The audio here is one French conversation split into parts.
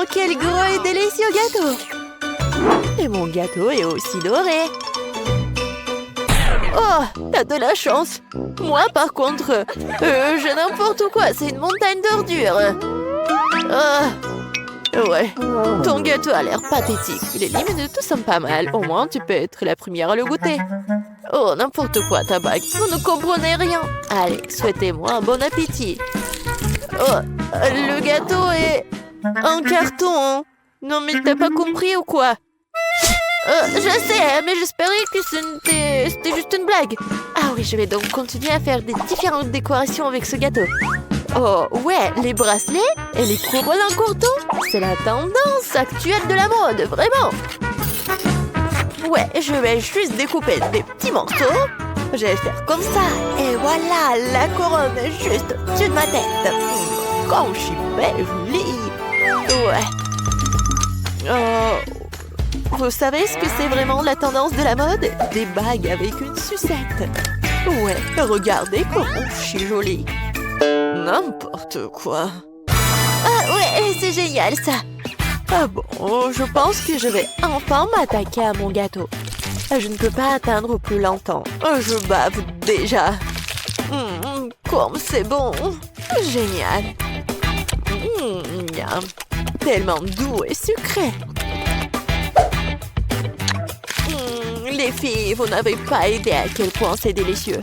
Oh, quel gros et délicieux gâteau! Et mon gâteau est aussi doré. Oh, t'as de la chance. Moi, par contre, j'ai n'importe quoi. C'est une montagne d'ordures. Ouais, ton gâteau a l'air pathétique. Les limites tout sont pas mal. Au moins, tu peux être la première à le goûter. Oh, n'importe quoi, ta bague. Vous ne comprenez rien. Allez, souhaitez-moi un bon appétit. Oh, le gâteau est en carton. Non, mais t'as pas compris ou quoi? Je sais, mais j'espérais que c'était juste une blague. Ah oui, je vais donc continuer à faire des différentes décorations avec ce gâteau. Oh, ouais, les bracelets et les couronnes en courton, c'est la tendance actuelle de la mode, vraiment. Ouais, je vais juste découper des petits morceaux. Je vais faire comme ça. Et voilà, la couronne est juste au-dessus de ma tête. Comme je suis belle, jolie. Ouais. Vous savez ce que c'est vraiment la tendance de la mode? Des bagues avec une sucette. Ouais, regardez comme je suis jolie. N'importe quoi. Ah ouais, c'est génial ça. Ah bon, je pense que je vais enfin m'attaquer à mon gâteau. Je ne peux pas atteindre plus longtemps. Je bave déjà. Comme c'est bon. Génial. Miam. Tellement doux et sucré. Les filles, vous n'avez pas idée à quel point c'est délicieux.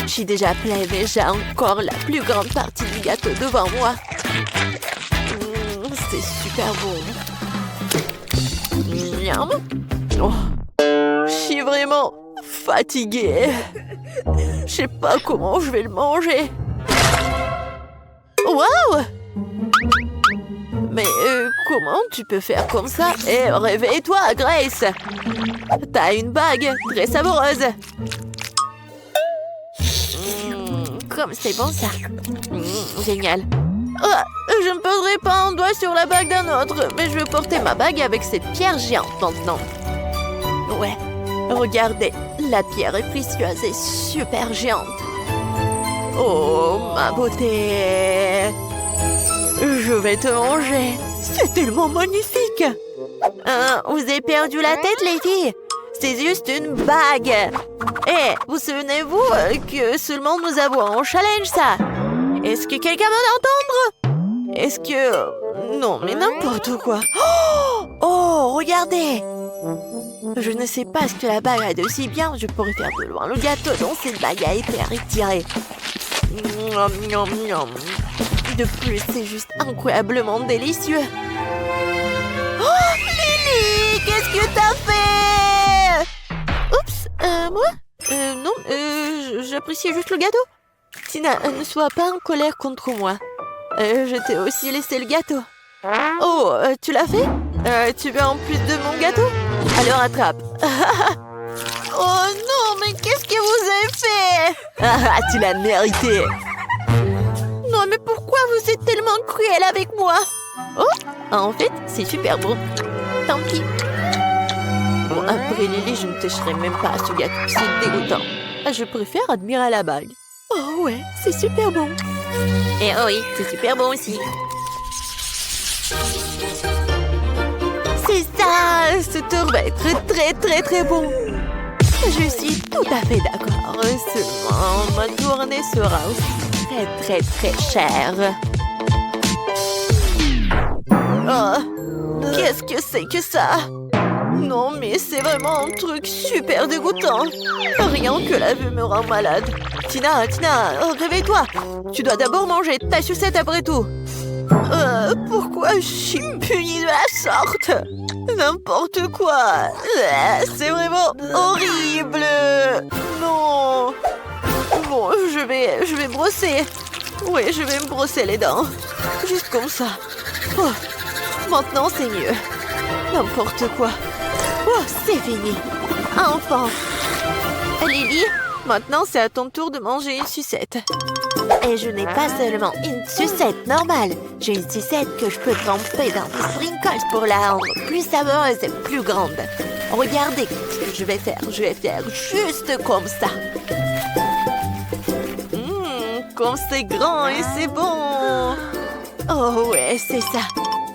Je suis déjà pleine et j'ai encore la plus grande partie du gâteau devant moi. C'est super bon. Miam. Oh, je suis vraiment fatiguée. Je sais pas comment je vais le manger. Waouh! Mais comment tu peux faire comme ça? Eh, réveille-toi, Grace! T'as une bague très savoureuse. Comme c'est bon ça. Génial. Oh, je ne poserai pas un doigt sur la bague d'un autre, mais je veux porter ma bague avec cette pierre géante maintenant. Ouais, regardez, la pierre est précieuse et super géante. Oh, ma beauté! Je vais te manger. C'est tellement magnifique. Vous avez perdu la tête, les filles? C'est juste une bague. Eh, vous souvenez-vous que seulement nous avons un challenge, ça? Est-ce que quelqu'un va l'entendre? Est-ce que... Non, mais n'importe quoi. Oh, regardez. Je ne sais pas ce que la bague a de si bien. Je pourrais faire de loin le gâteau dont cette bague a été retirée. De plus, c'est juste incroyablement délicieux. Oh, Lily, qu'est-ce que t'as fait? Oups, moi? Non, j'appréciais juste le gâteau. Tina, ne sois pas en colère contre moi. Je t'ai aussi laissé le gâteau. Oh, tu l'as fait? Tu veux en plus de mon gâteau? Alors attrape. Oh non, mais qu'est-ce que vous avez fait? Tu l'as mérité. Non, mais pourquoi vous êtes tellement cruel avec moi? Oh, en fait, c'est super bon. Tant pis. Bon, après Lily, je ne toucherai même pas à ce gâteau. C'est dégoûtant. Je préfère admirer la bague. Oh ouais, c'est super bon. Et oh oui, c'est super bon aussi. C'est ça, ce tour va être très très très bon. Je suis tout à fait d'accord. Seulement, ma tournée sera aussi très très très chère. Oh, qu'est-ce que c'est que ça? Non, mais c'est vraiment un truc super dégoûtant. Rien que la vue me rend malade. Tina, réveille-toi. Tu dois d'abord manger ta sucette après tout. Pourquoi je suis punie de la sorte? N'importe quoi. C'est vraiment horrible. Non. Bon, je vais brosser. Oui, je vais me brosser les dents. Juste comme ça. Oh, maintenant, c'est mieux. N'importe quoi. Oh, c'est fini. Enfin. Lily, maintenant, c'est à ton tour de manger une sucette. Et je n'ai pas seulement une sucette normale. J'ai une sucette que je peux tremper dans des sprinkles pour la rendre plus savoureuse et plus grande. Regardez ce que je vais faire. Je vais faire juste comme ça. Comme c'est grand et c'est bon. Oh ouais, c'est ça.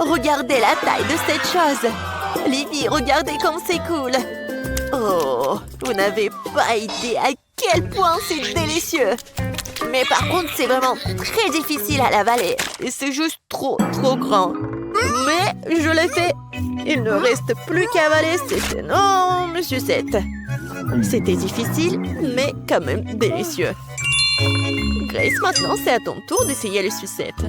Regardez la taille de cette chose. Livy, regardez comme c'est cool. Oh, vous n'avez pas idée à quel point c'est délicieux. Mais par contre, c'est vraiment très difficile à l'avaler. Et c'est juste trop grand. Mais je l'ai fait. Il ne reste plus qu'à avaler cette énorme sucette. C'était difficile, mais quand même délicieux. Grace, maintenant, c'est à ton tour d'essayer les sucettes.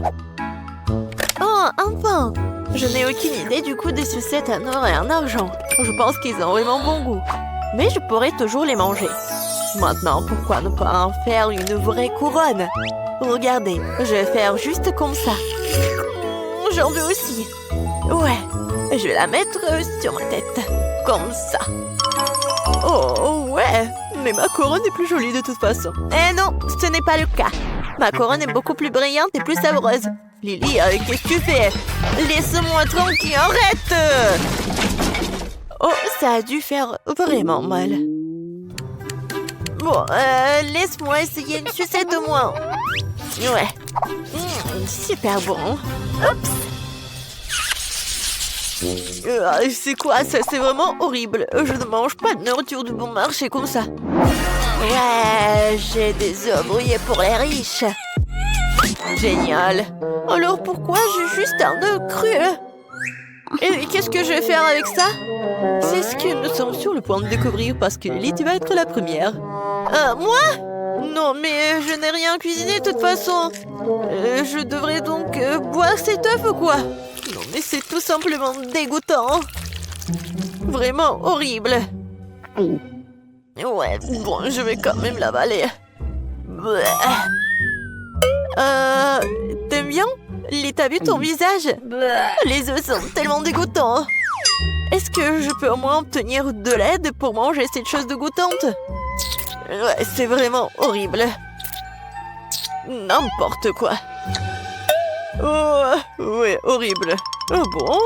Oh, enfin! Je n'ai aucune idée du goût des sucettes en or et en argent. Je pense qu'ils ont vraiment bon goût. Mais je pourrais toujours les manger. Maintenant, pourquoi ne pas en faire une vraie couronne? Regardez, je vais faire juste comme ça. J'en veux aussi. Ouais, je vais la mettre sur ma tête. Comme ça. Oh, ouais, mais ma couronne est plus jolie de toute façon. Eh non, ce n'est pas le cas. Ma couronne est beaucoup plus brillante et plus savoureuse. Lily, qu'est-ce que tu fais? Laisse-moi tranquille, arrête! Oh, ça a dû faire vraiment mal. Bon, laisse-moi essayer une sucette au moins. Ouais. Super bon. Oups. C'est quoi ça? C'est vraiment horrible. Je ne mange pas de nourriture de bon marché comme ça. Ouais, j'ai des œufs brouillés pour les riches. Génial. Alors pourquoi j'ai juste un œuf cru? Et qu'est-ce que je vais faire avec ça? C'est ce que nous sommes sur le point de découvrir parce que Lily, tu vas être la première. Moi? Non, mais je n'ai rien cuisiné de toute façon. Je devrais donc boire cet œuf ou quoi? Non, mais c'est tout simplement dégoûtant. Vraiment horrible. Ouais, bon, je vais quand même l'avaler. T'aimes bien? T'as vu ton visage? Les œufs sont tellement dégoûtants. Est-ce que je peux au moins obtenir de l'aide pour manger cette chose dégoûtante? Ouais, c'est vraiment horrible. N'importe quoi. Oh, ouais, horrible. Oh bon?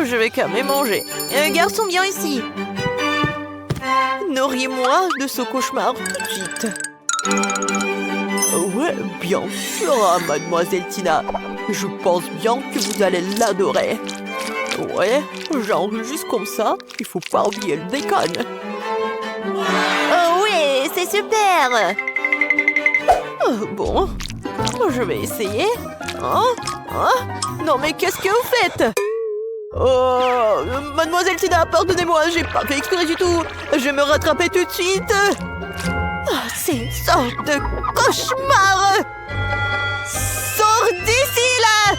Je vais quand même manger. Garçon, viens ici. Nourris-moi de ce cauchemar tout de suite. Ouais, bien sûr, mademoiselle Tina. Je pense bien que vous allez l'adorer. Ouais, genre juste comme ça, il faut pas oublier le bacon. Oh oui, c'est super. Bon, je vais essayer. Non mais qu'est-ce que vous faites? Oh, mademoiselle Tina, pardonnez-moi, j'ai pas fait exprès du tout. Je vais me rattraper tout de suite. C'est une sorte de cauchemar. Sors d'ici, là!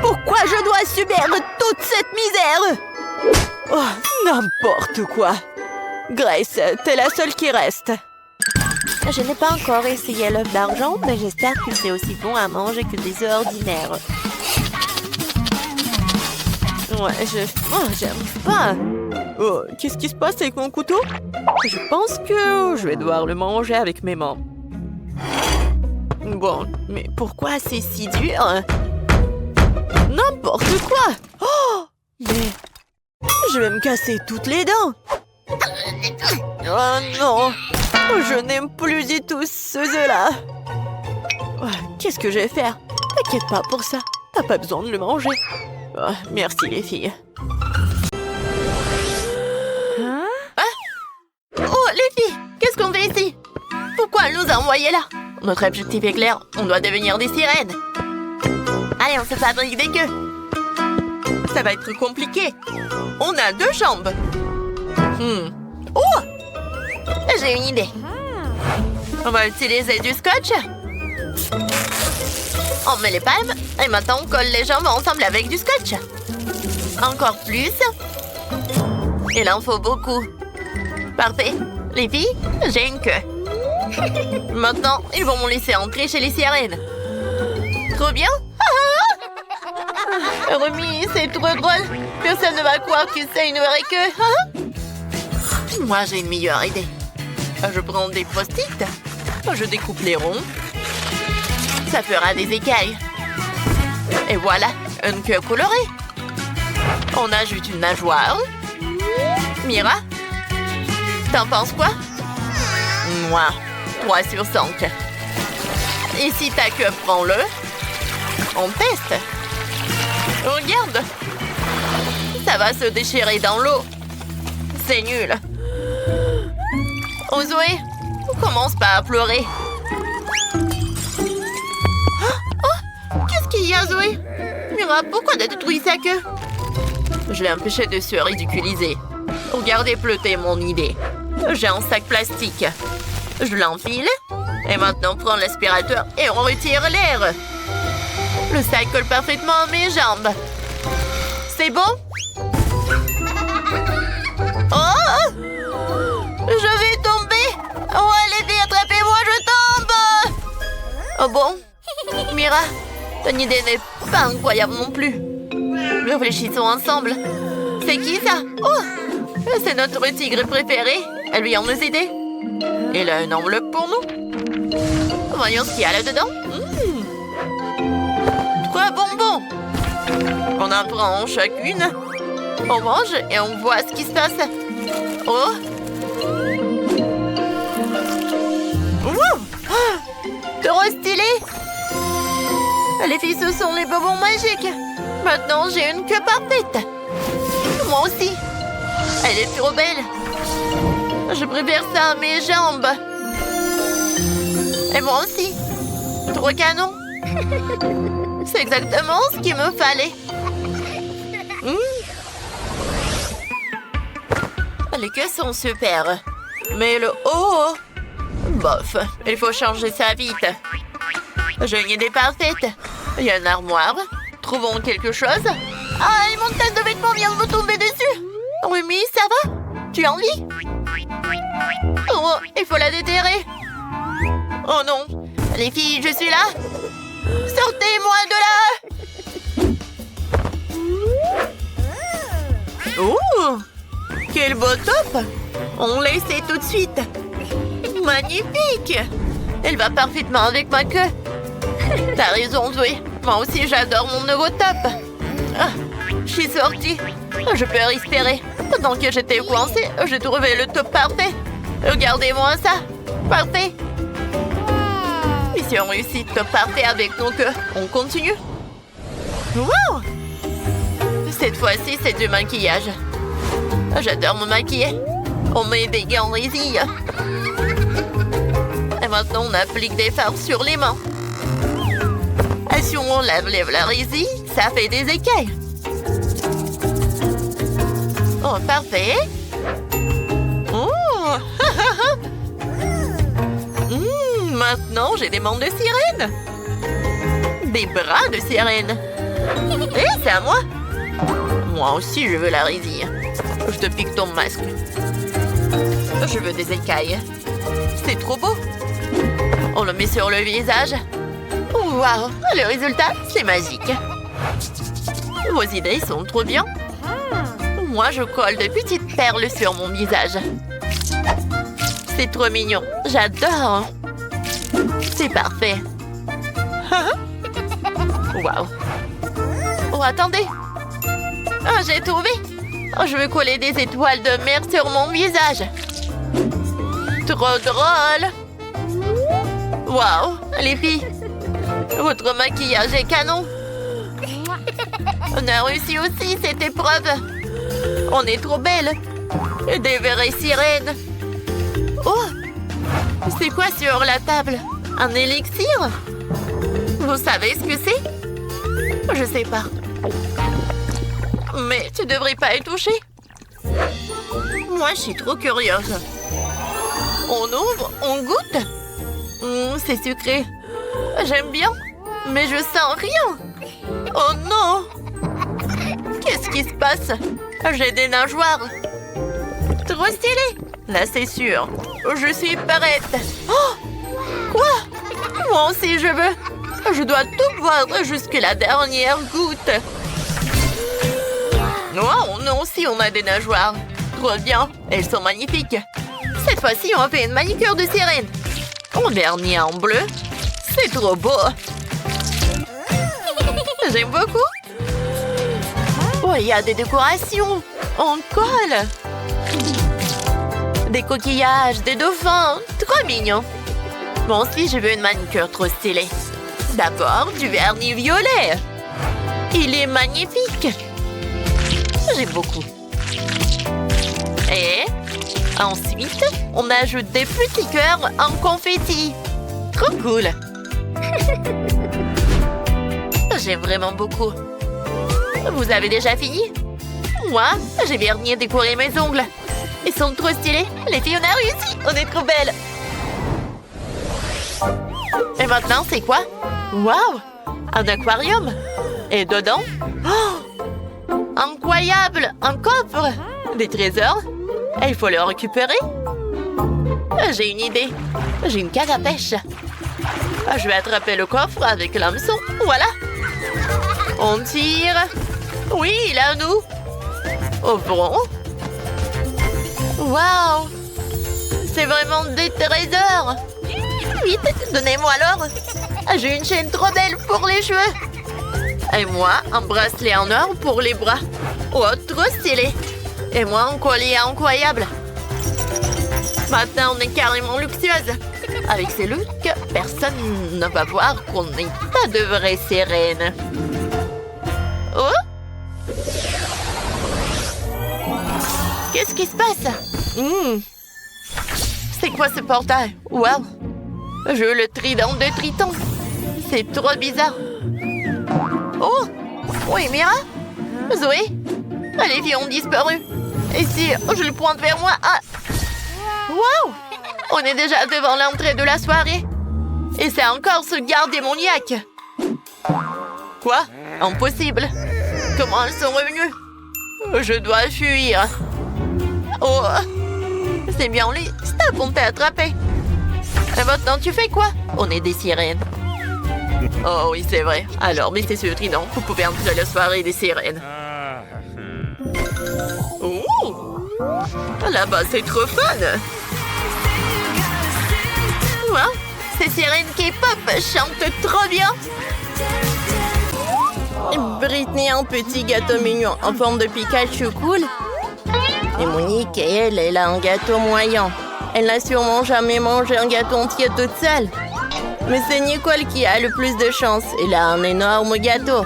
Pourquoi je dois subir toute cette misère? Oh, n'importe quoi. Grace, t'es la seule qui reste. Je n'ai pas encore essayé l'œuf d'argent, mais j'espère que c'est aussi bon à manger que des œufs ordinaires. Ouais, j'arrive pas. Oh, qu'est-ce qui se passe avec mon couteau? Je pense que je vais devoir le manger avec mes mains. Bon, mais pourquoi c'est si dur? N'importe quoi! Oh! Mais je vais me casser toutes les dents! Oh non! Je n'aime plus du tout ce œuf-là! Qu'est-ce que je vais faire? T'inquiète pas pour ça, t'as pas besoin de le manger. Oh, merci les filles. Oh les filles, qu'est-ce qu'on fait ici? Pourquoi elle nous a envoyés là? Notre objectif est clair, on doit devenir des sirènes. Allez, on se fabrique des queues. Ça va être compliqué. On a 2 jambes. Oh! J'ai une idée. On va utiliser du scotch. On met les palmes et maintenant on colle les jambes ensemble avec du scotch. Encore plus. Il en faut beaucoup. Parfait. Les filles, j'ai une queue. Maintenant, ils vont me laisser entrer chez les sirènes. Trop bien. Romy, c'est trop drôle. Personne ne va croire que c'est une vraie queue. Moi, j'ai une meilleure idée. Je prends des post-it. Je découpe les ronds. Ça fera des écailles. Et voilà, une queue colorée. On ajoute une nageoire. Mira, t'en penses quoi? Moi, 3 sur 5. Et si ta queue prend le, on teste. Regarde. Ça va se déchirer dans l'eau. C'est nul. Oh Zoé, commence pas à pleurer. Oh, qu'est-ce qu'il y a Zoé? Mira, pourquoi t'as détruit sa queue? Je l'ai empêché de se ridiculiser. Regardez pleuter mon idée. J'ai un sac plastique. Je l'enfile. Et maintenant, prends l'aspirateur et on retire l'air. Le sac colle parfaitement à mes jambes. C'est bon? Oh! Je vais tomber! Oh, allez, attrapez-moi, je tombe! Oh bon? Mira, ton idée n'est pas incroyable non plus. Réfléchissons ensemble. C'est qui ça? Oh! C'est notre tigre préféré. Lui en nous aider. Il a une enveloppe pour nous. Voyons ce qu'il y a là-dedans. 3 bonbons. On en prend chacune. On mange et on voit ce qui se passe. Oh! Trop stylé! Les filles, ce sont les bonbons magiques. Maintenant, j'ai une queue parfaite. Moi aussi. Elle est trop belle. Je préfère ça à mes jambes. Et moi aussi. Trop canon. C'est exactement ce qu'il me fallait. Les queues sont super. Mais le haut... Bof, il faut changer ça vite. J'ai une idée parfaite. Il y a une armoire. Trouvons quelque chose. Ah, et mon tas de vêtements vient de me tomber dessus. Rumi, ça va? Tu as envie? Oh, il faut la déterrer. Oh non. Les filles, je suis là. Sortez-moi de là. Oh, quel beau top. On l'essaie tout de suite. Magnifique. Elle va parfaitement avec ma queue. T'as raison, Zoé. Moi aussi, j'adore mon nouveau top. Ah, je suis sortie. Je peux respirer. Pendant que j'étais coincée, j'ai trouvé le top parfait. Regardez-moi ça. Parfait. Mission réussie, top parfait avec nos queues. On continue. Wow! Cette fois-ci, c'est du maquillage. J'adore me maquiller. On met des gants résille. Et maintenant, on applique des fards sur les mains. Et si on lève la résille, ça fait des écailles. Oh, parfait. Oh! Maintenant, j'ai des mains de sirène. Des bras de sirène. Et c'est à moi. Moi aussi, je veux la résille. Je te pique ton masque. Je veux des écailles. C'est trop beau. On le met sur le visage. Waouh, le résultat, c'est magique. Vos idées sont trop bien. Moi, je colle de petites perles sur mon visage. C'est trop mignon. J'adore. C'est parfait. Waouh. Oh, attendez. Oh, j'ai trouvé. Oh, je veux coller des étoiles de mer sur mon visage. Trop drôle. Waouh, les filles. Votre maquillage est canon. On a réussi aussi cette épreuve. On est trop belles. Des vraies sirènes. Oh, c'est quoi sur la table? Un élixir? Vous savez ce que c'est? Je sais pas. Mais tu devrais pas y toucher. Moi, je suis trop curieuse. On ouvre, on goûte. C'est sucré. J'aime bien, mais je sens rien. Oh non! Qu'est-ce qui se passe? J'ai des nageoires. Trop stylé. Là, c'est sûr. Je suis prête. Oh! Quoi? Moi aussi, je veux. Je dois tout boire jusqu'à la dernière goutte. Oh, nous aussi, on a des nageoires. Trop bien. Elles sont magnifiques. Cette fois-ci, on fait une manicure de sirène. On vernis en bleu. C'est trop beau. J'aime beaucoup. Oh, il y a des décorations. On colle. Des coquillages, des dauphins. Trop mignon. Moi aussi, je veux une manicure trop stylée. D'abord, du vernis violet. Il est magnifique. J'aime beaucoup. Et ensuite, on ajoute des petits cœurs en confetti. Trop cool. J'aime vraiment beaucoup. Vous avez déjà fini? Moi, j'ai bien décoré mes ongles. Ils sont trop stylés. Les filles, on a réussi. On est trop belles. Et maintenant, c'est quoi? Waouh! Un aquarium. Et dedans? Oh! Incroyable! Un coffre! Des trésors? Et il faut le récupérer? J'ai une idée. J'ai une canne à pêche. Je vais attraper le coffre avec l'hameçon. Voilà! On tire. Oui, il est à nous. Au fond. Waouh! C'est vraiment des trésors. Vite, donnez-moi l'or. J'ai une chaîne trop belle pour les cheveux. Et moi, un bracelet en or pour les bras. Oh, trop stylé. Et moi, un collier incroyable. Maintenant, on est carrément luxueuse. Avec ces looks, personne ne va voir qu'on n'est pas de vraies sirènes. Oh! Qu'est-ce qui se passe? C'est quoi ce portail? Wow! Je veux le trident de Triton. C'est trop bizarre. Oh! Oui, Mira? Zoé? Les filles ont disparu. Et si je le pointe vers moi? Ah! Wow! On est déjà devant l'entrée de la soirée. Et c'est encore ce garde démoniaque. Quoi? Impossible. Comment elles sont revenues? Je dois fuir. Oh! C'est bien lui. Stop, on t'a attrapé. Et maintenant, tu fais quoi? On est des sirènes. Oh oui, c'est vrai. Alors, mettez ce trident. Vous pouvez entrer à la soirée des sirènes. Oh! Là-bas, c'est trop fun! Wow! Ces sirènes K-pop chantent trop bien! Britney, un petit gâteau mignon en forme de Pikachu cool. Et Monique, elle a un gâteau moyen. Elle n'a sûrement jamais mangé un gâteau entier toute seule. Mais c'est Nicole qui a le plus de chance. Elle a un énorme gâteau.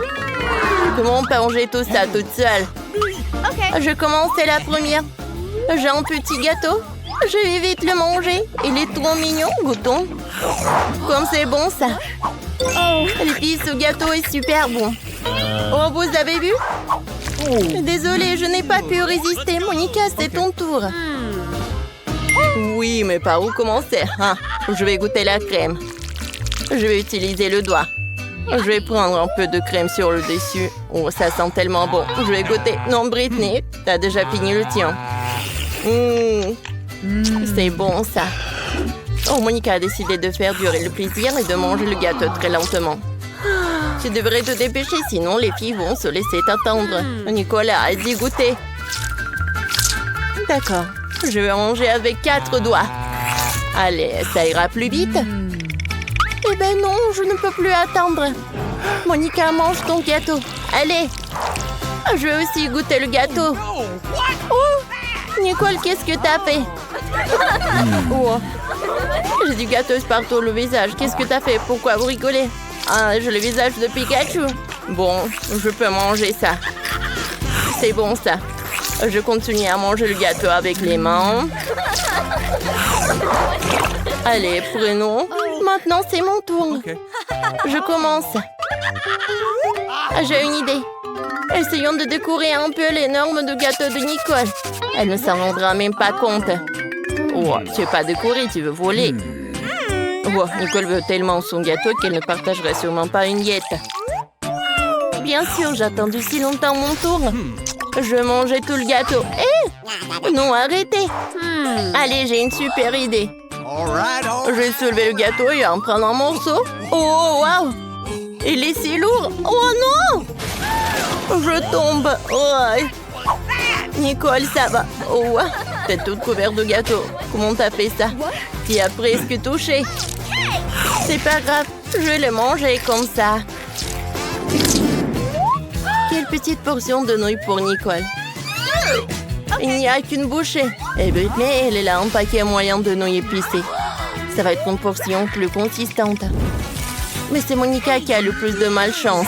Comment on peut manger tout ça toute seule? Je commence, c'est la première. J'ai un petit gâteau. Je vais vite le manger. Il est trop mignon, goûtons. Comme c'est bon, ça. Les filles, ce gâteau est super bon. Oh, vous avez vu? Désolée, je n'ai pas pu résister. Monica, c'est ton tour. Oui, mais par où commencer? Je vais goûter la crème. Je vais utiliser le doigt. Je vais prendre un peu de crème sur le dessus. Oh, ça sent tellement bon. Je vais goûter. Non, Britney, t'as déjà fini le tien. C'est bon, ça. Oh, Monica a décidé de faire durer le plaisir et de manger le gâteau très lentement. Tu devrais te dépêcher, sinon les filles vont se laisser attendre. Nicolas a dit goûter. D'accord. Je vais manger avec 4 doigts. Allez, ça ira plus vite. Eh ben non, je ne peux plus attendre. Monica, mange ton gâteau. Allez. Je vais aussi goûter le gâteau. Oh, Nicole, qu'est-ce que t'as fait? Oh. J'ai du gâteau partout le visage. Qu'est-ce que t'as fait? Pourquoi vous rigolez? Ah, j'ai le visage de Pikachu. Bon, je peux manger ça. C'est bon, ça. Je continue à manger le gâteau avec les mains. Allez, prenons. Maintenant, c'est mon tour. Je commence. J'ai une idée. Essayons de décorer un peu les normes de gâteau de Nicole. Elle ne s'en rendra même pas compte. Oh, tu veux pas décorer, tu veux voler. Oh, Nicole veut tellement son gâteau qu'elle ne partagerait sûrement pas une diète. Bien sûr, j'ai attendu si longtemps mon tour. Je vais manger tout le gâteau. Non, arrêtez. Allez, j'ai une super idée. Je vais soulever le gâteau et en prendre un morceau. Oh, waouh! Il est si lourd. Oh non! Je tombe. Oh. Nicole, ça va. Oh, t'es toute couverte de gâteau. Comment t'as fait ça? Tu as presque touché. C'est pas grave, je vais le manger comme ça. Quelle petite portion de nouilles pour Nicole. Il n'y a qu'une bouchée. Et Britney, elle a un paquet moyen de nouilles épicées. Ça va être une portion plus consistante. Mais c'est Monica qui a le plus de malchance.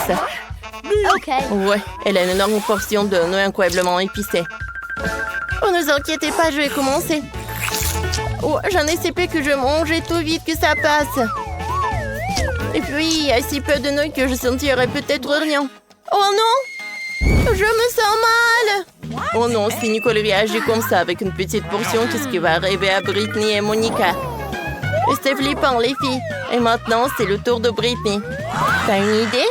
Ouais, elle a une énorme portion de noix incroyablement épicées. Oh, ne vous inquiétez pas, je vais commencer. Oh, j'en ai si peu que je mange et tout vite que ça passe. Et puis, il y a si peu de noix que je sentirais peut-être rien. Oh non! Je me sens mal! Oh non, si Nicole réagit comme ça avec une petite portion, qu'est-ce qui va arriver à Britney et Monica? C'était flippant, les filles. Et maintenant, c'est le tour de Britney. T'as une idée?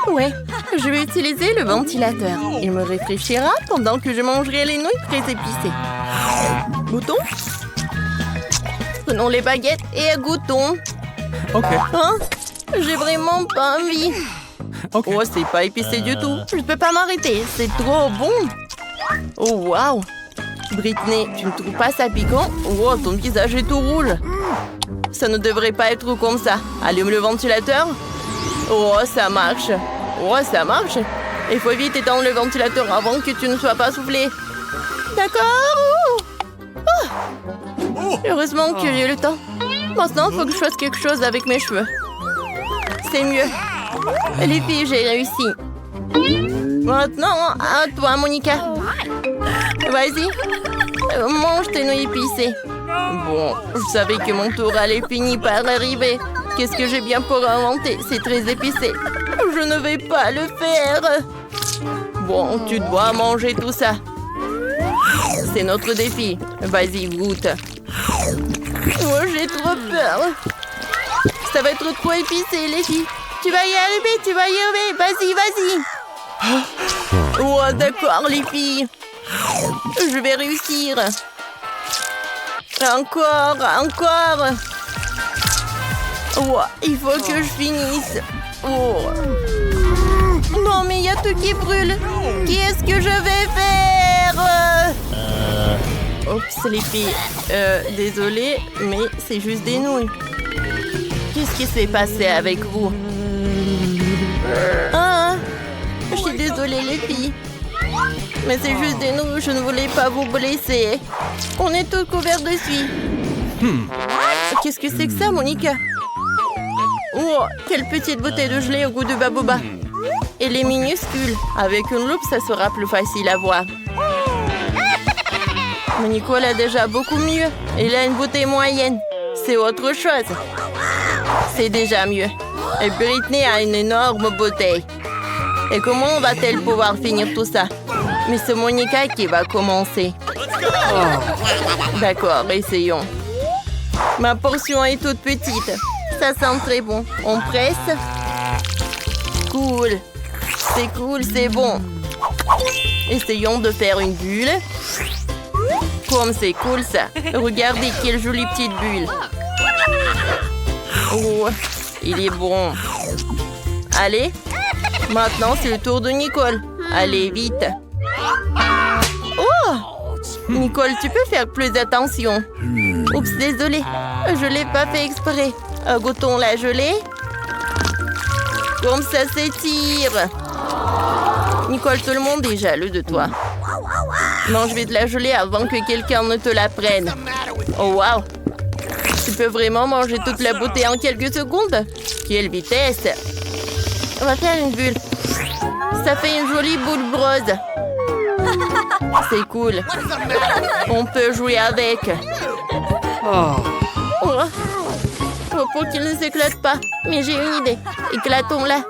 Ouais, je vais utiliser le ventilateur. Il me réfléchira pendant que je mangerai les nouilles très épicées. Goûtons? Prenons les baguettes et goûtons. Ok. Hein? J'ai vraiment pas envie. Ok. Oh, c'est pas épicé du tout. Je peux pas m'arrêter. C'est trop bon. Oh, waouh. Britney, tu ne trouves pas ça piquant? Oh, ton visage est tout rouge. Ça ne devrait pas être comme ça. Allume le ventilateur. Oh, ça marche. Oh, ça marche. Il faut vite éteindre le ventilateur avant que tu ne sois pas soufflé. D'accord. Oh. Heureusement que j'ai eu le temps. Maintenant, il faut que je fasse quelque chose avec mes cheveux. C'est mieux. Les filles, j'ai réussi. Maintenant, à toi, Monica. Vas-y. Mange tes nouilles épicées. Bon, je savais que mon tour allait finir par arriver. Qu'est-ce que j'ai bien pour inventer? C'est très épicé. Je ne vais pas le faire. Bon, tu dois manger tout ça. C'est notre défi. Vas-y, goûte. Oh, j'ai trop peur. Ça va être trop épicé, les filles. Tu vas y arriver, tu vas y arriver. Vas-y, vas-y. Oh, d'accord, les filles. Je vais réussir. Encore, encore. Oh, il faut que je finisse. Oh. Non, mais il y a tout qui brûle. Qu'est-ce que je vais faire? Oups, les filles. Désolée, mais c'est juste des nouilles. Qu'est-ce qui s'est passé avec vous? Ah, je suis désolée, les filles. Mais c'est juste des nouilles, je ne voulais pas vous blesser. On est tous couverts de suie. Qu'est-ce que c'est que ça, Monica? Oh, quelle petite bouteille de gelée au goût de baboba. Elle est minuscule. Avec une loupe, ça sera plus facile à voir. Mais Nicole a déjà beaucoup mieux. Elle a une bouteille moyenne. C'est autre chose. C'est déjà mieux. Et Britney a une énorme bouteille. Et comment va-t-elle pouvoir finir tout ça? Mais c'est Monica qui va commencer. D'accord, essayons. Ma portion est toute petite. Ça sent très bon. On presse. Cool. C'est cool, c'est bon. Essayons de faire une bulle. Comme c'est cool ça. Regardez quelle jolie petite bulle. Oh, il est bon. Allez. Maintenant, c'est le tour de Nicole. Allez, vite. Oh! Nicole, tu peux faire plus attention. Oups, désolée. Je ne l'ai pas fait exprès. Goûtons la gelée. Comme ça s'étire. Nicole, tout le monde est jaloux de toi. Mange vite la gelée avant que quelqu'un ne te la prenne. Oh, wow! Tu peux vraiment manger toute la bouteille en quelques secondes? Quelle vitesse! On va faire une bulle. Ça fait une jolie boule rose. C'est cool. On peut jouer avec. Oh, pour qu'il ne s'éclate pas. Mais j'ai une idée. Éclatons-la.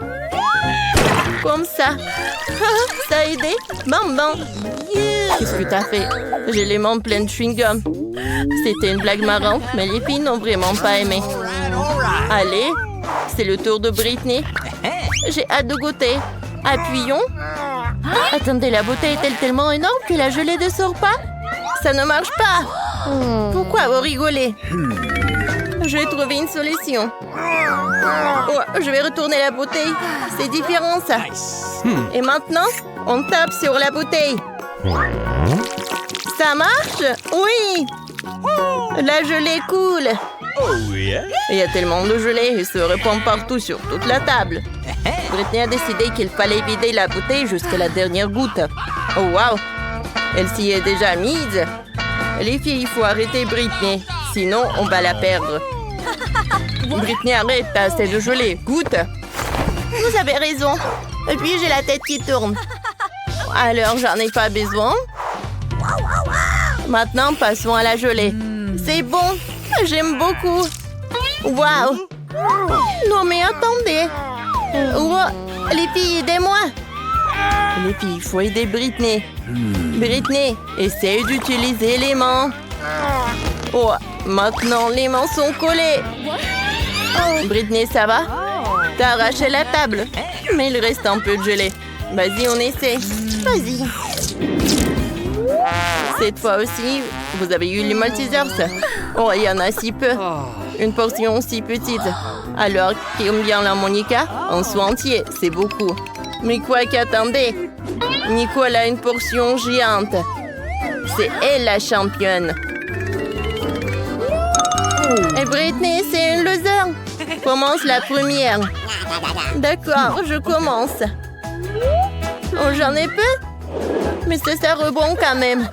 Comme ça. Ça a aidé. Bam, bam. Qu'est-ce que t'as fait? J'ai les mains pleines de chewing-gum. C'était une blague marrante, mais les filles n'ont vraiment pas aimé. Allez, c'est le tour de Britney. J'ai hâte de goûter. Appuyons. Attendez, la bouteille est-elle tellement énorme que la gelée ne sort pas? Ça ne marche pas. Pourquoi vous rigolez? Je vais trouver une solution. Oh, je vais retourner la bouteille. C'est différent, ça. Et maintenant, on tape sur la bouteille. Ça marche? Oui! La gelée coule. Il y a tellement de gelée, il se répand partout sur toute la table. Britney a décidé qu'il fallait vider la bouteille jusqu'à la dernière goutte. Oh, wow! Elle s'y est déjà mise. Les filles, il faut arrêter Britney. Sinon, on va la perdre. Britney, arrête, t'as assez de gelée. Goûte. Vous avez raison. Et puis, j'ai la tête qui tourne. Alors, j'en ai pas besoin. Maintenant, passons à la gelée. C'est bon. J'aime beaucoup. Waouh. Non, mais attendez. Oh, les filles, aidez-moi. Les filles, il faut aider Britney. Britney, essaye d'utiliser les mains. Oh, maintenant, les mains sont collées. Britney, ça va? T'as arraché la table. Mais il reste un peu de gelée. Vas-y, on essaie. Vas-y. Cette fois aussi, vous avez eu les Maltesers. Oh, il y en a si peu. Une portion si petite. Alors, combien la Monica? Un sou entier, c'est beaucoup. Mais quoi qu'attendez? Nicole a une portion géante. C'est elle la championne. Et Britney, c'est une loser. Commence la première. D'accord, je commence. Oh, j'en ai peu. Mais ça sert bon quand même.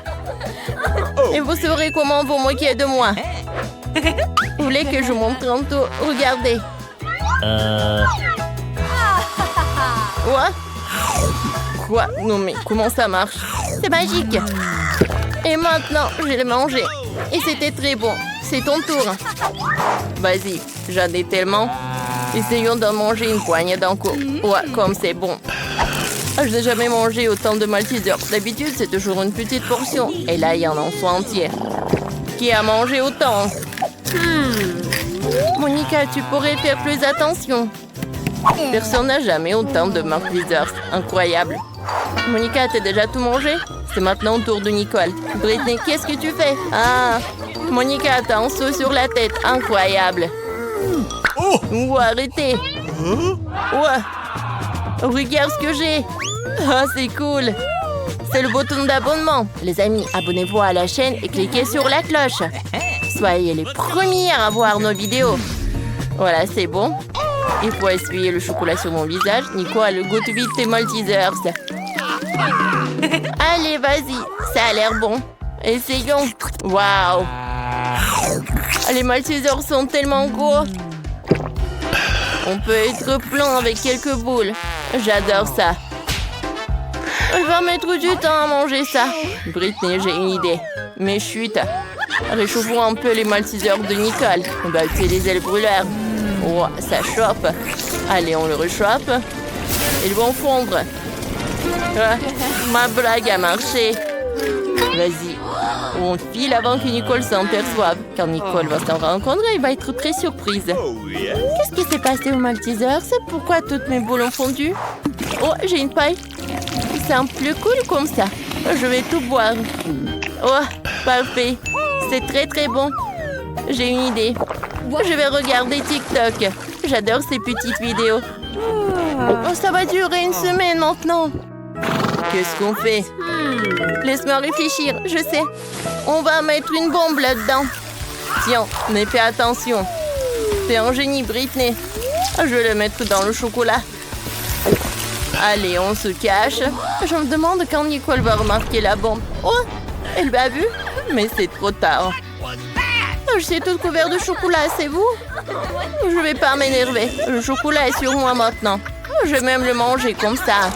Et vous saurez comment vous moquer de moi. Vous voulez que je montre tantôt? Regardez. Quoi? Non mais comment ça marche? C'est magique. Et maintenant, je vais le manger. Et c'était très bon. C'est ton tour. Vas-y, j'en ai tellement. Essayons d'en manger une poignée d'un coup. Ouais, comme c'est bon. Je n'ai jamais mangé autant de Maltesers. D'habitude, c'est toujours une petite portion. Et là, il y en a un sou entier. Qui a mangé autant? Monica, tu pourrais faire plus attention. Personne n'a jamais autant de Maltesers. Incroyable. Monica, t'as déjà tout mangé? C'est maintenant au tour de Nicole. Britney, qu'est-ce que tu fais? Ah, Monica, t'as un seau sur la tête. Incroyable. Ouh, arrêtez. Ouais. Regarde ce que j'ai. Ah, c'est cool. C'est le bouton d'abonnement. Les amis, abonnez-vous à la chaîne et cliquez sur la cloche. Soyez les premiers à voir nos vidéos. Voilà, c'est bon. Il faut essuyer le chocolat sur mon visage. Nicole, goûte vite tes Maltesers. Allez, vas-y. Ça a l'air bon. Essayons. Waouh. Les Maltesers sont tellement gros. On peut être plein avec quelques boules. J'adore ça. Je vais mettre du temps à manger ça. Britney, j'ai une idée. Mais chut. Réchauffons un peu les Maltesers de Nicole. On va utiliser le brûleur. Oh, ça chauffe. Allez, on le réchauffe. Ils vont fondre. Ah, ma blague a marché. Vas-y. On file avant que Nicole s'en perçoive. Quand Nicole va s'en rencontrer, il va être très surprise. Qu'est-ce qui s'est passé au Malteser? C'est pourquoi toutes mes boules ont fondu? Oh, j'ai une paille. C'est un peu cool comme ça. Je vais tout boire. Oh, parfait. C'est très très bon. J'ai une idée. Je vais regarder TikTok. J'adore ces petites vidéos. Oh, ça va durer une semaine maintenant. Qu'est-ce qu'on fait? Laisse-moi réfléchir, je sais. On va mettre une bombe là-dedans. Tiens, mais fais attention. T'es un génie, Britney. Je vais le mettre dans le chocolat. Allez, on se cache. Je me demande quand Nicole va remarquer la bombe. Oh, elle l'a vu? Mais c'est trop tard. Je suis toute couverte de chocolat, c'est vous? Je vais pas m'énerver. Le chocolat est sur moi maintenant. Je vais même le manger comme ça.